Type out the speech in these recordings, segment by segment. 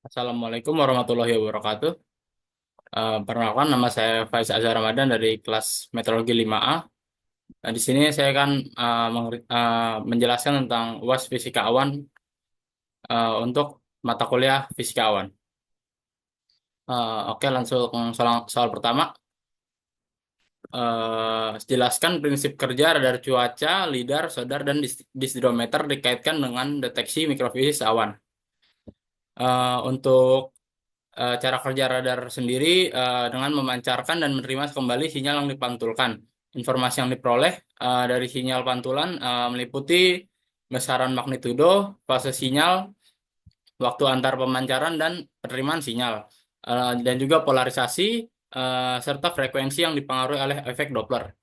Assalamualaikum warahmatullahi wabarakatuh. Perkenalkan, nama saya Faiz Azhar Ramadan dari kelas Meteorologi 5A. Nah, di sini saya akan menjelaskan tentang UAS Fisika Awan untuk mata kuliah Fisika Awan. Oke, langsung ke soal pertama. Jelaskan prinsip kerja radar cuaca, lidar, sodar, dan disdrometer dikaitkan dengan deteksi mikrofisis awan. Untuk cara kerja radar sendiri dengan memancarkan dan menerima kembali sinyal yang dipantulkan. Informasi yang diperoleh dari sinyal pantulan meliputi besaran magnitudo, fase sinyal, waktu antar pemancaran dan penerimaan sinyal, dan juga polarisasi serta frekuensi yang dipengaruhi oleh efek Doppler.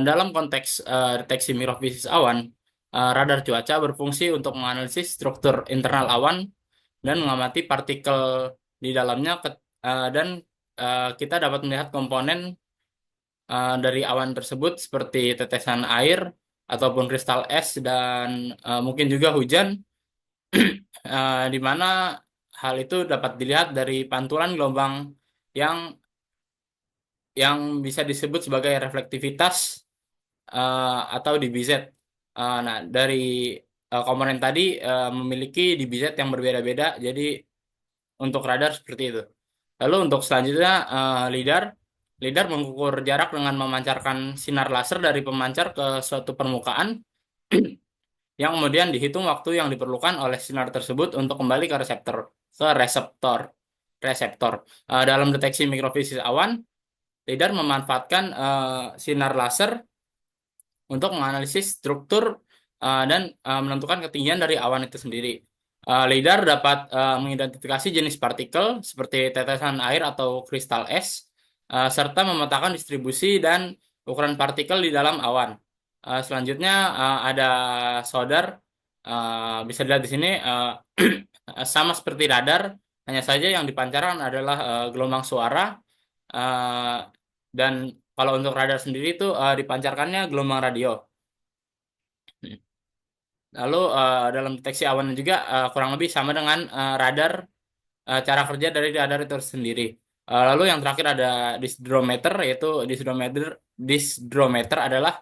Dalam konteks deteksi mikrofisis awan, radar cuaca berfungsi untuk menganalisis struktur internal awan dan mengamati partikel di dalamnya dan kita dapat melihat komponen dari awan tersebut seperti tetesan air ataupun kristal es dan mungkin juga hujan di mana hal itu dapat dilihat dari pantulan gelombang yang bisa disebut sebagai reflektivitas atau dBz. Nah, dari komponen tadi memiliki dBz yang berbeda-beda, jadi untuk radar seperti itu. Lalu untuk selanjutnya lidar. Lidar mengukur jarak dengan memancarkan sinar laser dari pemancar ke suatu permukaan yang kemudian dihitung waktu yang diperlukan oleh sinar tersebut untuk kembali ke reseptor. Reseptor. Dalam deteksi mikrofisis awan, lidar memanfaatkan sinar laser untuk menganalisis struktur dan menentukan ketinggian dari awan itu sendiri. LiDAR dapat mengidentifikasi jenis partikel seperti tetesan air atau kristal es, serta memetakan distribusi dan ukuran partikel di dalam awan. Selanjutnya ada solder. Bisa dilihat di sini sama seperti radar, hanya saja yang dipancarkan adalah gelombang suara, eh, dan kalau untuk radar sendiri itu dipancarkannya gelombang radio. Lalu dalam deteksi awan juga kurang lebih sama dengan radar, cara kerja dari radar itu sendiri. Lalu yang terakhir ada disdrometer, yaitu disdrometer adalah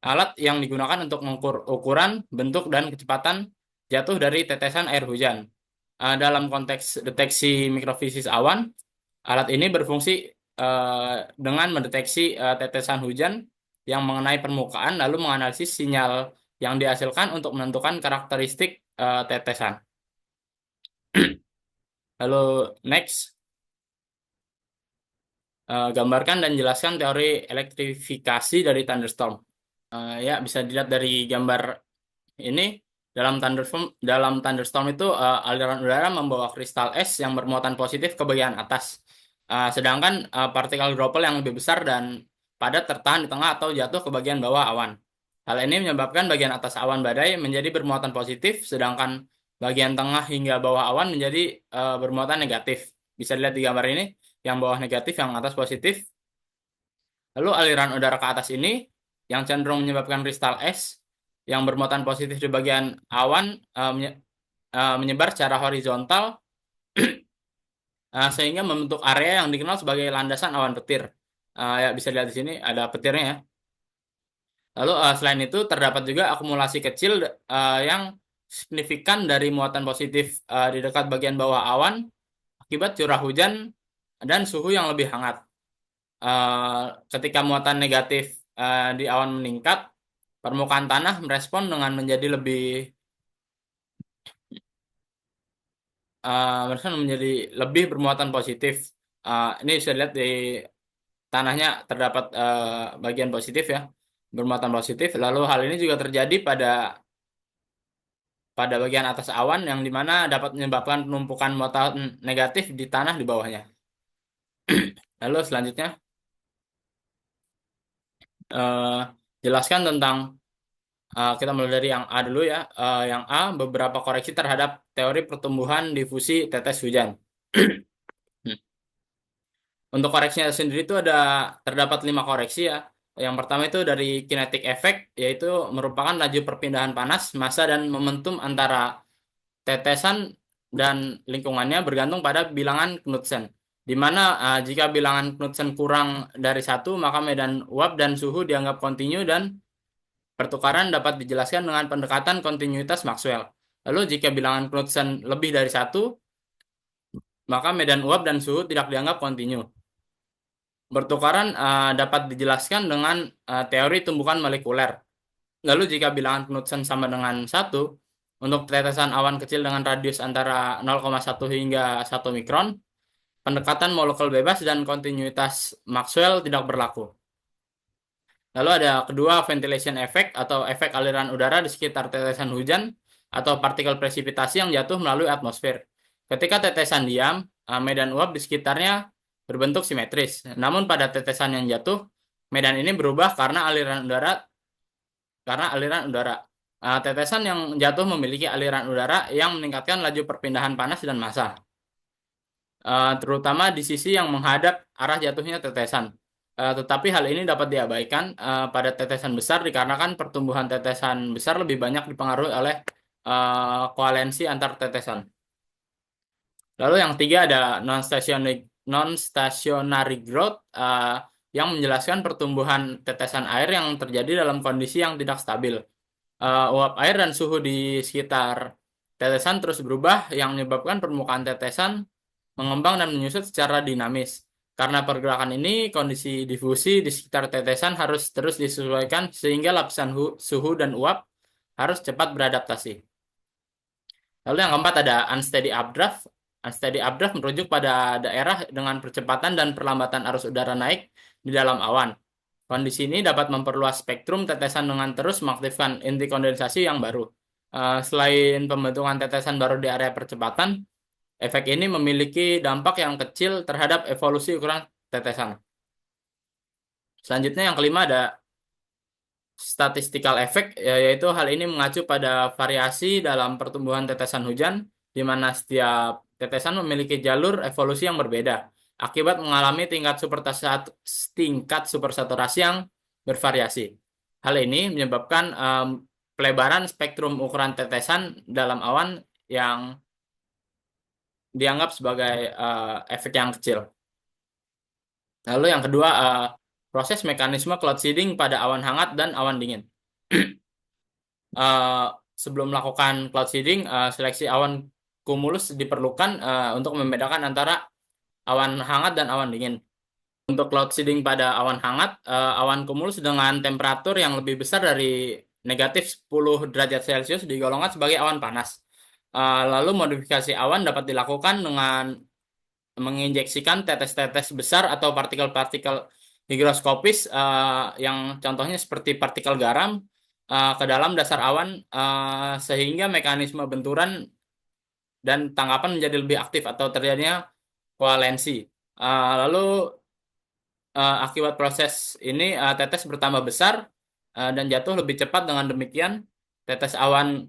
alat yang digunakan untuk mengukur ukuran, bentuk, dan kecepatan jatuh dari tetesan air hujan. Dalam konteks deteksi mikrofisis awan, alat ini berfungsi dengan mendeteksi tetesan hujan yang mengenai permukaan, lalu menganalisis sinyal yang dihasilkan untuk menentukan karakteristik tetesan. Lalu next, gambarkan dan jelaskan teori elektrifikasi dari thunderstorm. Ya, bisa dilihat dari gambar ini. Dalam thunderstorm itu aliran udara membawa kristal es yang bermuatan positif ke bagian atas. Sedangkan partikel droplet yang lebih besar dan padat tertahan di tengah atau jatuh ke bagian bawah awan. Hal ini menyebabkan bagian atas awan badai menjadi bermuatan positif, sedangkan bagian tengah hingga bawah awan menjadi bermuatan negatif. Bisa dilihat di gambar ini, yang bawah negatif, yang atas positif. Lalu aliran udara ke atas ini yang cenderung menyebabkan kristal es yang bermuatan positif di bagian awan menyebar secara horizontal sehingga membentuk area yang dikenal sebagai landasan awan petir. Ya, bisa lihat di sini ada petirnya ya. Lalu selain itu terdapat juga akumulasi kecil yang signifikan dari muatan positif di dekat bagian bawah awan akibat curah hujan dan suhu yang lebih hangat. Ketika muatan negatif di awan meningkat, permukaan tanah merespon dengan menjadi lebih bermuatan positif. Ini bisa dilihat di tanahnya terdapat bagian positif ya, bermuatan positif. Lalu hal ini juga terjadi pada bagian atas awan yang dimana dapat menyebabkan penumpukan muatan negatif di tanah di bawahnya. Lalu selanjutnya eh, jelaskan tentang kita mulai dari yang A dulu ya. Yang A, beberapa koreksi terhadap teori pertumbuhan difusi tetes hujan. Untuk koreksinya sendiri itu terdapat 5 koreksi ya. Yang pertama itu dari kinetic effect, yaitu merupakan laju perpindahan panas, massa, dan momentum antara tetesan dan lingkungannya bergantung pada bilangan Knudsen. Di mana jika bilangan Knudsen kurang dari satu, maka medan uap dan suhu dianggap kontinu dan pertukaran dapat dijelaskan dengan pendekatan kontinuitas Maxwell. Lalu jika bilangan Knudsen lebih dari satu, maka medan uap dan suhu tidak dianggap kontinu. Pertukaran dapat dijelaskan dengan teori tumbukan molekuler. Lalu jika bilangan Knudsen sama dengan satu, untuk tetesan awan kecil dengan radius antara 0,1 hingga 1 mikron, pendekatan molekul bebas dan kontinuitas Maxwell tidak berlaku. Lalu ada kedua, ventilation effect atau efek aliran udara di sekitar tetesan hujan atau partikel presipitasi yang jatuh melalui atmosfer. Ketika tetesan diam, medan uap di sekitarnya berbentuk simetris. Namun pada tetesan yang jatuh, medan ini berubah karena aliran udara. Tetesan yang jatuh memiliki aliran udara yang meningkatkan laju perpindahan panas dan massa, terutama di sisi yang menghadap arah jatuhnya tetesan. Tetapi hal ini dapat diabaikan pada tetesan besar dikarenakan pertumbuhan tetesan besar lebih banyak dipengaruhi oleh koalensi antar tetesan. Lalu yang ketiga ada non-stationary growth yang menjelaskan pertumbuhan tetesan air yang terjadi dalam kondisi yang tidak stabil. Uap air dan suhu di sekitar tetesan terus berubah yang menyebabkan permukaan tetesan mengembang dan menyusut secara dinamis. Karena pergerakan ini, kondisi difusi di sekitar tetesan harus terus disesuaikan sehingga lapisan suhu dan uap harus cepat beradaptasi. Lalu yang keempat ada unsteady updraft. Unsteady updraft merujuk pada daerah dengan percepatan dan perlambatan arus udara naik di dalam awan. Kondisi ini dapat memperluas spektrum tetesan dengan terus mengaktifkan inti kondensasi yang baru. Selain pembentukan tetesan baru di area percepatan, efek ini memiliki dampak yang kecil terhadap evolusi ukuran tetesan. Selanjutnya yang kelima ada statistical effect, yaitu hal ini mengacu pada variasi dalam pertumbuhan tetesan hujan, di mana setiap tetesan memiliki jalur evolusi yang berbeda, akibat mengalami tingkat supersaturasi yang bervariasi. Hal ini menyebabkan pelebaran spektrum ukuran tetesan dalam awan yang dianggap sebagai efek yang kecil. Lalu yang kedua, proses mekanisme cloud seeding pada awan hangat dan awan dingin. Uh, Sebelum melakukan cloud seeding, seleksi awan cumulus diperlukan untuk membedakan antara awan hangat dan awan dingin. Untuk cloud seeding pada awan hangat, awan cumulus dengan temperatur yang lebih besar dari negatif 10 derajat Celcius digolongkan sebagai awan panas. Lalu modifikasi awan dapat dilakukan dengan menginjeksikan tetes-tetes besar atau partikel-partikel higroskopis yang contohnya seperti partikel garam ke dalam dasar awan sehingga mekanisme benturan dan tangkapan menjadi lebih aktif atau terjadinya koalensi. Lalu akibat proses ini tetes bertambah besar dan jatuh lebih cepat. Dengan demikian tetes awan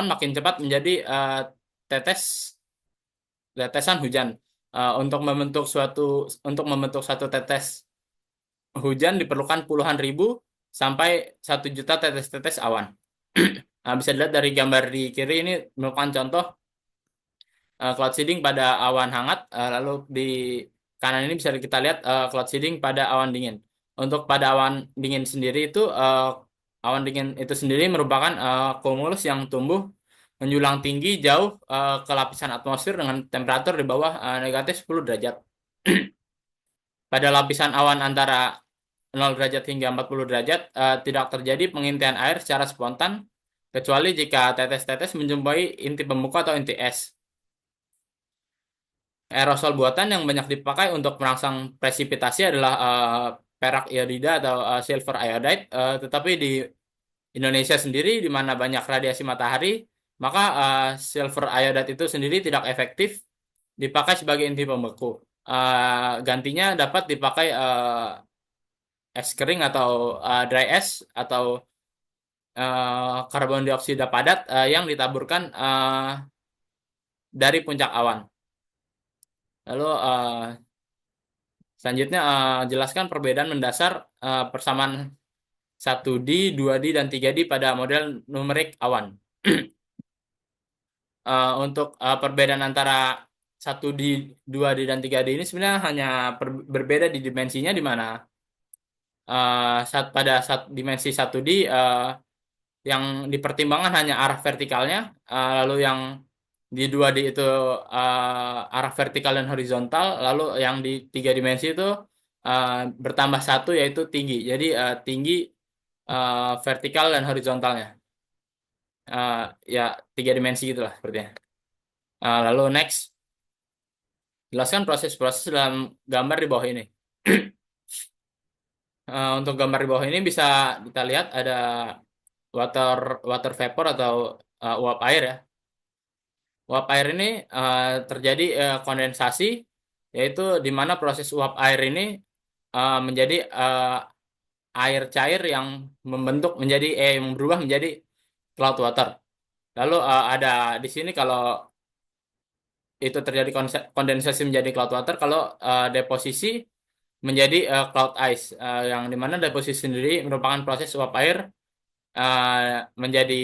makin cepat menjadi tetesan hujan. Untuk membentuk satu tetes hujan diperlukan puluhan ribu sampai 1 juta tetes-tetes awan. Bisa dilihat dari gambar di kiri ini merupakan contoh cloud seeding pada awan hangat. Lalu di kanan ini bisa kita lihat cloud seeding pada awan dingin. Untuk pada awan dingin sendiri itu awan dingin itu sendiri merupakan cumulus yang tumbuh menjulang tinggi jauh ke lapisan atmosfer dengan temperatur di bawah negatif 10 derajat. Pada lapisan awan antara 0 derajat hingga 40 derajat tidak terjadi pengintian air secara spontan kecuali jika tetes-tetes menjumpai inti pembuka atau inti es. Aerosol buatan yang banyak dipakai untuk merangsang presipitasi adalah perak iodida atau silver iodide, tetapi di Indonesia sendiri di mana banyak radiasi matahari, maka silver iodide itu sendiri tidak efektif dipakai sebagai inti pembeku. Gantinya dapat dipakai es kering atau dry ash atau karbon dioksida padat yang ditaburkan dari puncak awan. Lalu selanjutnya jelaskan perbedaan mendasar persamaan 1D, 2D, dan 3D pada model numerik awan. Untuk perbedaan antara 1D, 2D, dan 3D ini sebenarnya hanya berbeda di dimensinya, di mana pada saat dimensi 1D yang dipertimbangkan hanya arah vertikalnya, lalu yang di 2D itu arah vertikal dan horizontal, lalu yang di 3 dimensi itu uh, bertambah satu, yaitu tinggi. Jadi tinggi, vertikal, dan horizontalnya. Uh, Ya, 3 dimensi gitulah sepertinya. Lalu next, jelaskan proses-proses dalam gambar di bawah ini. Untuk gambar di bawah ini bisa kita lihat ada water water vapor atau uap air ya. Uap air ini terjadi kondensasi, yaitu di mana proses uap air ini menjadi air cair yang yang berubah menjadi cloud water. Lalu ada di sini, kalau itu terjadi kondensasi menjadi cloud water, kalau deposisi menjadi cloud ice, yang dimana deposisi sendiri merupakan proses uap air eh, menjadi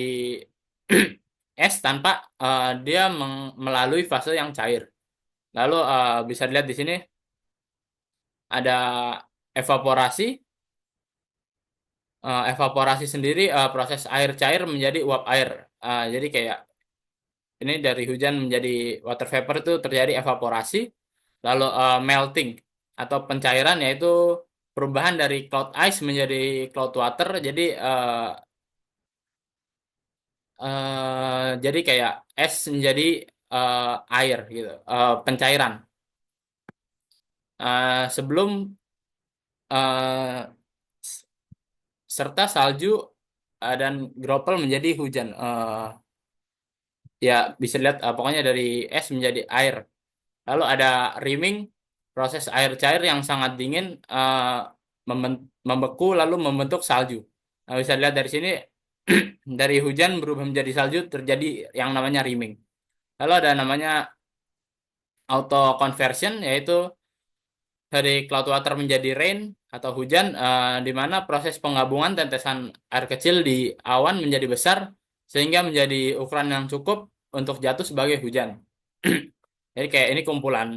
es tanpa dia melalui fase yang cair. Lalu bisa dilihat di sini ada evaporasi. Evaporasi sendiri proses air cair menjadi uap air. Jadi kayak ini dari hujan menjadi water vapor itu terjadi evaporasi. Lalu melting atau pencairan, yaitu perubahan dari cloud ice menjadi cloud water. Jadi kayak es menjadi eh, air gitu, pencairan. Sebelum eh, s- serta salju dan gropel menjadi hujan. Ya bisa lihat pokoknya dari es menjadi air. Lalu ada riming, proses air cair yang sangat dingin membeku lalu membentuk salju. Nah, bisa lihat dari sini dari hujan berubah menjadi salju terjadi yang namanya riming. Lalu ada namanya auto conversion, yaitu dari cloud water menjadi rain atau hujan, di mana proses penggabungan tetesan air kecil di awan menjadi besar sehingga menjadi ukuran yang cukup untuk jatuh sebagai hujan. Jadi kayak ini kumpulan,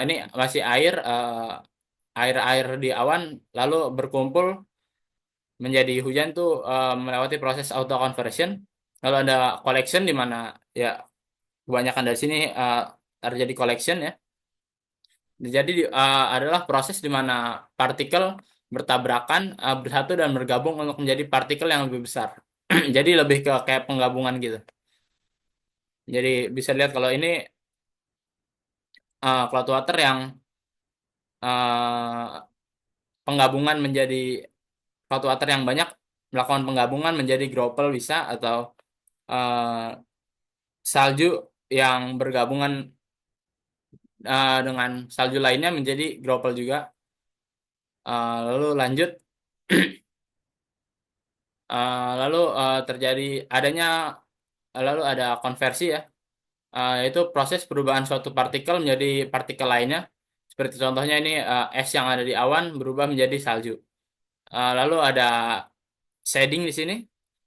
ini masih air-air di awan lalu berkumpul menjadi hujan tuh melewati proses auto conversion. Lalu ada collection, di mana ya kebanyakan dari sini terjadi collection ya. Jadi adalah proses di mana partikel bertabrakan, bersatu dan bergabung untuk menjadi partikel yang lebih besar. Jadi lebih ke kayak penggabungan gitu. Jadi bisa lihat kalau ini cloud water yang uh, penggabungan menjadi cloud water yang banyak melakukan penggabungan menjadi gropel bisa, atau uh, salju yang bergabungan dengan salju lainnya menjadi gropel juga. Lalu lanjut. Lalu terjadi adanya lalu ada konversi ya. Yaitu proses perubahan suatu partikel menjadi partikel lainnya. Seperti contohnya ini es yang ada di awan berubah menjadi salju. Lalu ada shading di sini.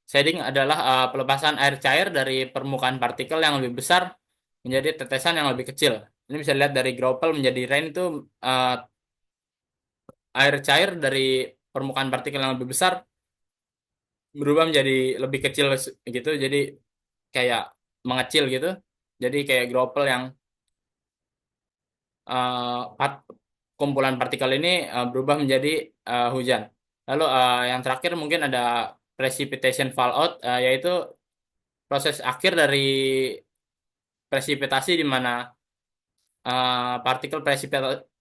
Shading adalah pelepasan air cair dari permukaan partikel yang lebih besar menjadi tetesan yang lebih kecil. Ini bisa dilihat dari droplet menjadi rain itu uh, air cair dari permukaan partikel yang lebih besar berubah menjadi lebih kecil gitu. Jadi kayak mengecil gitu. Jadi kayak droplet yang uh, part- kumpulan partikel ini berubah menjadi hujan. Lalu yang terakhir mungkin ada precipitation fallout, yaitu proses akhir dari presipitasi, di mana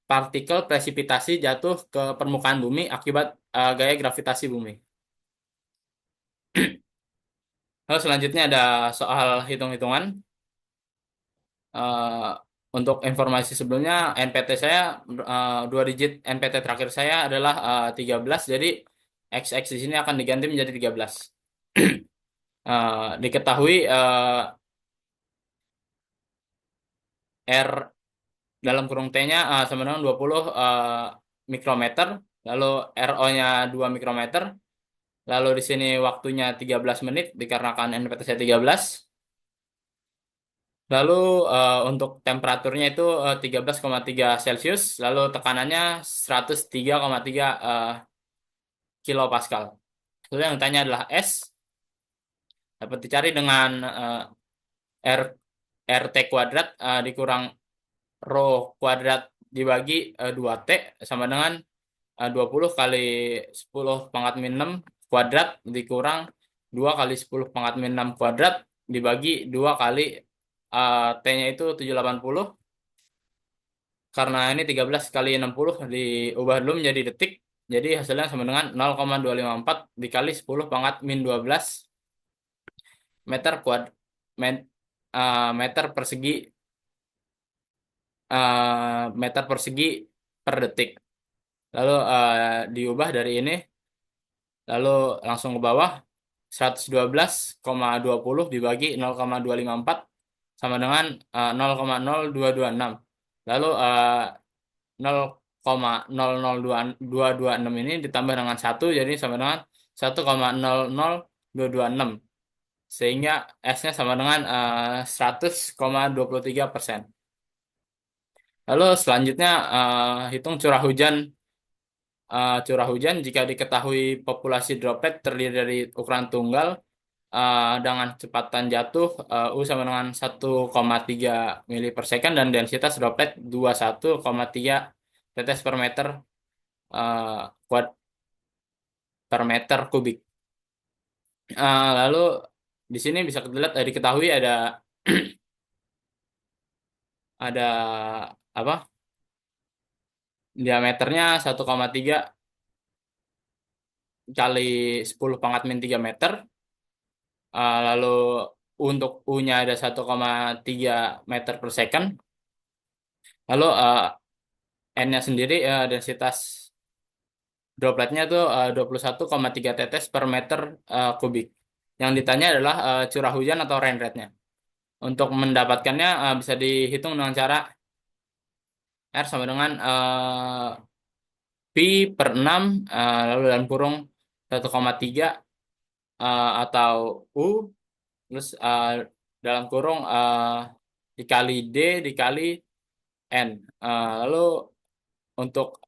partikel presipitasi jatuh ke permukaan bumi akibat gaya gravitasi bumi. Lalu selanjutnya ada soal hitung-hitungan. Eh, untuk informasi sebelumnya, NPT saya, 2 digit NPT terakhir saya adalah 13. Jadi XX di sini akan diganti menjadi 13. Diketahui R dalam kurung T-nya sama dengan 20 mikrometer, lalu RO-nya 2 mikrometer, lalu di sini waktunya 13 menit dikarenakan NPT saya 13. Lalu untuk temperaturnya itu 13,3 Celcius, lalu tekanannya 103,3 kilopascal. Lalu yang ditanya adalah S, dapat dicari dengan R RT kuadrat dikurang rho kuadrat dibagi 2T sama dengan 20 kali 10 pangkat min 6 kuadrat dikurang 2 kali 10 pangkat min 6 kuadrat dibagi 2 kali T-nya itu 780. Karena ini 13 kali 60 diubah dulu menjadi detik. Jadi hasilnya sama dengan 0,254 dikali 10 pangkat min 12 meter kuad met- meter persegi meter persegi per detik. Lalu diubah dari ini, lalu langsung ke bawah 112,20 dibagi 0,254 sama dengan 0,0226. Lalu 0,002226 ini ditambah dengan 1 jadi sama dengan 1,00226 sehingga S-nya sama dengan 100,23%. Lalu selanjutnya hitung curah hujan jika diketahui populasi droplet terdiri dari ukuran tunggal dengan kecepatan jatuh U sama dengan 1,3 mili per second dan densitas droplet 21,3 tetes per meter eh, kuad per meter kubik. Lalu di sini bisa dilihat diketahui ada apa? Diameternya 1,3 kali 10 pangkat min 3 meter. Lalu untuk U-nya ada 1,3 meter per second. Lalu N-nya sendiri densitas dropletnya itu 21,3 tetes per meter kubik. Yang ditanya adalah curah hujan atau rain rate-nya. Untuk mendapatkannya bisa dihitung dengan cara R sama dengan Pi per 6 lalu dalam kurung 1,3 atau U terus dalam kurung dikali D dikali N. Lalu untuk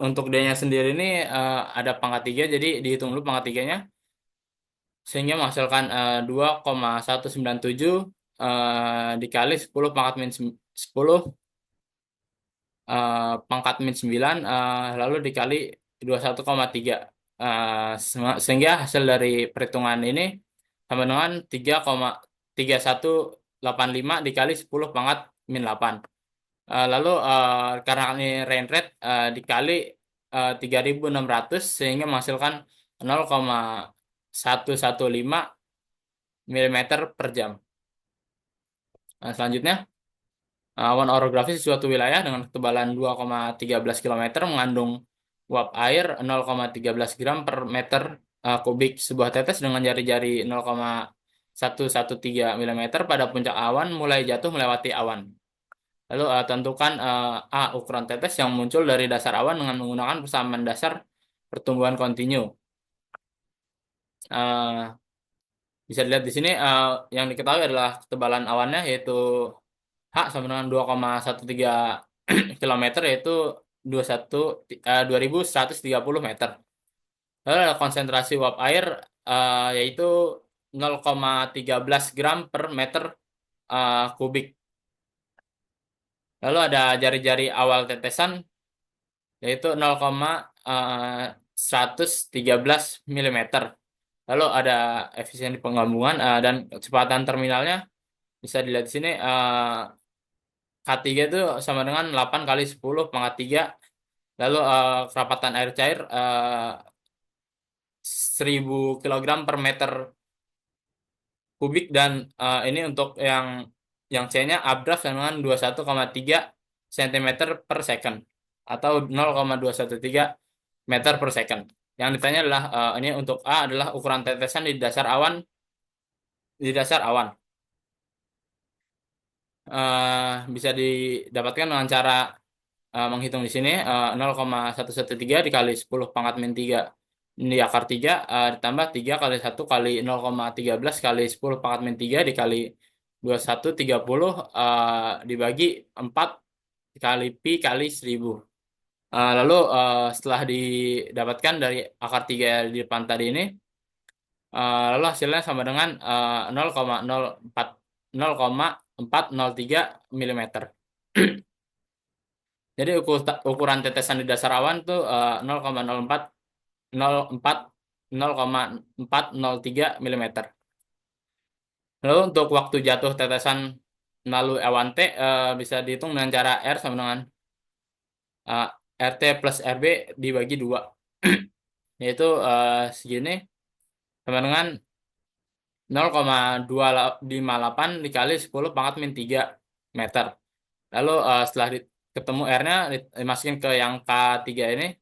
untuk D-nya sendiri ini ada pangkat 3 jadi dihitung dulu pangkat 3-nya sehingga menghasilkan 2,197 dikali 10 pangkat min 10 pangkat min 9 lalu dikali 21,3 sehingga hasil dari perhitungan ini sama dengan 3,3185 dikali 10 pangkat min 8. Lalu karena ini rain rate dikali 3.600 sehingga menghasilkan 0,115 milimeter per jam. Selanjutnya awan orografis di suatu wilayah dengan ketebalan 2,13 km mengandung uap air 0,13 gram per meter kubik. Sebuah tetes dengan jari-jari 0,113 mm pada puncak awan mulai jatuh melewati awan. Lalu tentukan A. Ukuran tetes yang muncul dari dasar awan dengan menggunakan persamaan dasar pertumbuhan kontinu. Eh, Bisa dilihat di sini yang diketahui adalah ketebalan awannya yaitu H sama dengan 2,13 km yaitu 2130 meter. Lalu ada konsentrasi uap air yaitu 0,13 gram per meter kubik. Lalu ada jari-jari awal tetesan yaitu 0,113 milimeter. Lalu ada efisiensi penggabungan dan kecepatan terminalnya bisa dilihat di sini K3 itu sama dengan 8 kali 10 pangkat 3. Lalu kerapatan air cair 1000 kilogram per meter kubik dan ini untuk yang C-nya abras dengan 21,3 cm per second atau 0,213 meter per second. Yang ditanya adalah ini untuk A adalah ukuran tetesan di dasar awan. Bisa didapatkan dengan cara menghitung di sini 0,113 dikali 10 pangkat min 3 ini akar 3 ditambah 3 kali 1 kali 0,13 kali 10 pangkat min 3 dikali 2130 dibagi 4 kali pi kali 1000. Lalu setelah didapatkan dari akar 3 di depan tadi ini, lalu hasilnya sama dengan 0,403 milimeter. Jadi ukuran tetesan di dasar awan tuh 0,04 04 0,403 milimeter. Lalu untuk waktu jatuh tetesan melalui awan T bisa dihitung dengan cara R sama dengan eh, RT plus RB dibagi 2. Yaitu segini sama dengan 0,258 dikali 10 pangkat min 3 meter. Lalu setelah ketemu R-nya dimasukin ke yang K3 ini,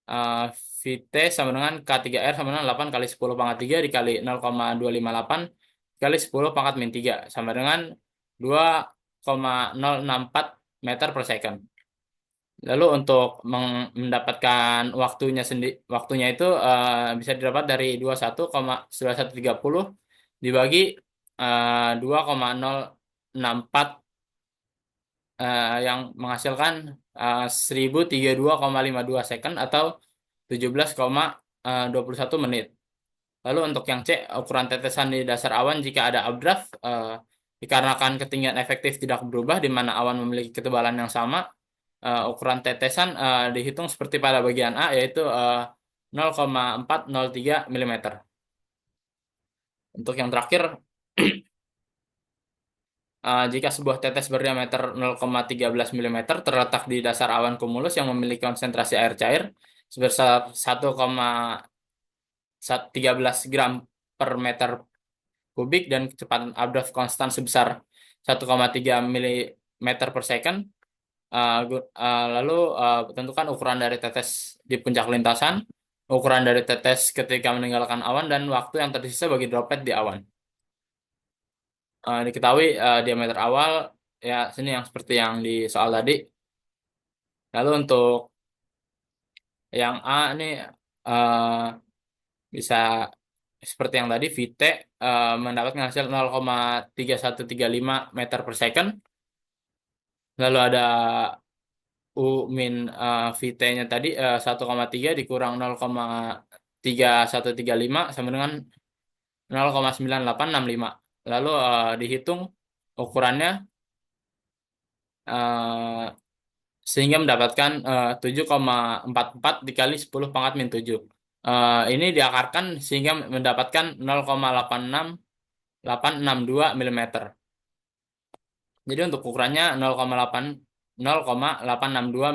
eh, VT sama dengan K3R sama dengan 8 kali 10 pangkat 3 dikali 0,258 kali 10 pangkat min 3 sama dengan 2,064 meter per second. Lalu untuk mendapatkan waktunya itu bisa didapat dari 21,1130 dibagi 2,064 yang menghasilkan 1032,52 second atau 17,21 menit. Lalu untuk yang C, ukuran tetesan di dasar awan jika ada updraft, dikarenakan ketinggian efektif tidak berubah di mana awan memiliki ketebalan yang sama, ukuran tetesan dihitung seperti pada bagian A, yaitu 0,403 milimeter. Untuk yang terakhir, jika sebuah tetes berdiameter 0,13 milimeter terletak di dasar awan kumulus yang memiliki konsentrasi air cair sebesar 1,13 gram per meter kubik dan kecepatan updraft konstan sebesar 1,3 milimeter per second. Lalu tentukan ukuran dari tetes di puncak lintasan, ukuran dari tetes ketika meninggalkan awan, dan waktu yang tersisa bagi droplet di awan. Diketahui diameter awal ya sini yang seperti yang di soal tadi. Lalu untuk yang A ini bisa seperti yang tadi VT mendapatkan hasil 0,3135 meter per second. Lalu ada U min VT-nya tadi 1,3 dikurang 0,3135 sama dengan 0,9865. Lalu dihitung ukurannya eh, sehingga mendapatkan 7,44 dikali 10 pangkat min 7. Ini diakarkan sehingga mendapatkan 0,86862 milimeter. Jadi untuk ukurannya 0,862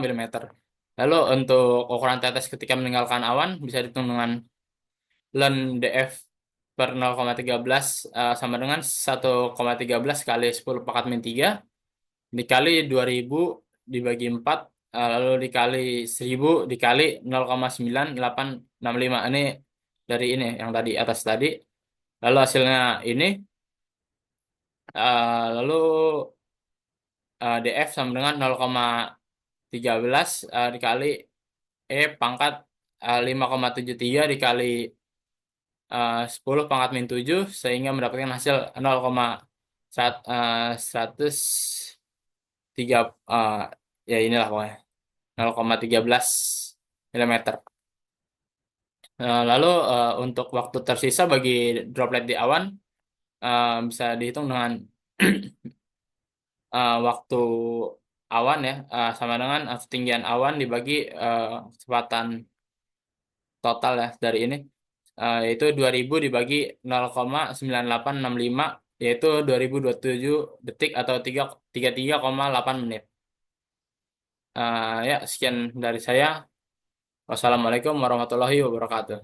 milimeter. Lalu untuk ukuran tetes ketika meninggalkan awan bisa dihitung dengan ln df per 0,13 sama dengan 1,13 kali 10 pangkat min 3 dikali 2000 dibagi 4 lalu dikali 1000 dikali 0,9865. Ini dari ini yang tadi atas tadi. Lalu hasilnya ini lalu df sama dengan 0,13 dikali pangkat 5,73 dikali 10 pangkat min 7 sehingga mendapatkan hasil 103 ya inilah pokoknya 0,13 milimeter. Lalu untuk waktu tersisa bagi droplet di awan bisa dihitung dengan waktu awan ya sama dengan ketinggian awan dibagi kecepatan total ya dari ini yaitu 2000 dibagi 0,9865 yaitu 2027 detik atau 33,8 menit. Ya sekian dari saya. Wassalamualaikum warahmatullahi wabarakatuh.